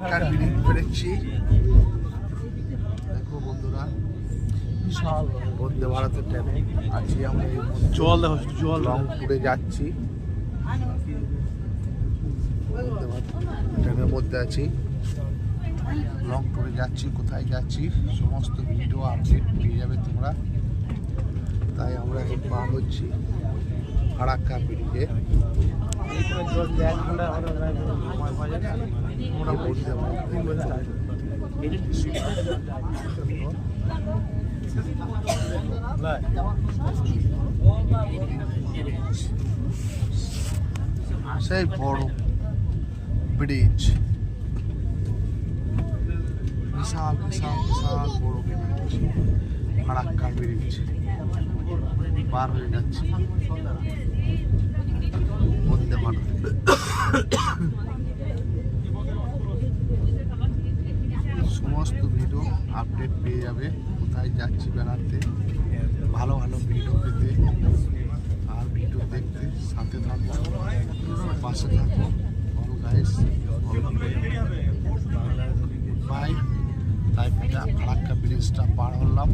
Farakka bridge পেরেছি। দেখো বন্ধুরা, বিশাল বন্দে ভারতের ট্রেনে আছি আমরা। জল দেখো, জল রংপুরে যাচ্ছি, ট্রেনের মধ্যে আছি, রংপুরে যাচ্ছি। কোথায় যাচ্ছি সমস্ত ভিডিও আপডেট পেয়ে যাবে তোমরা। তাই আমরা এখন পার হচ্ছি ফারাক্কা ব্রিজে। সেই বড় ব্রিজ, বিশাল বিশাল বিশাল বড় ব্রিজ, ফারাক্কা ব্রিজ পার হয়ে যাচ্ছে বন্দে ভারত। সমস্ত ভিডিও আপডেট পেয়ে যাবে কোথায় যাচ্ছি বেড়াতে, ভালো ভালো ভিডিও পেতে আর ভিডিও দেখতে সাথে থাকো, পাশে থাকো। All guys, bye. তাই ফারাক্কা ব্রিজটা পার হলাম।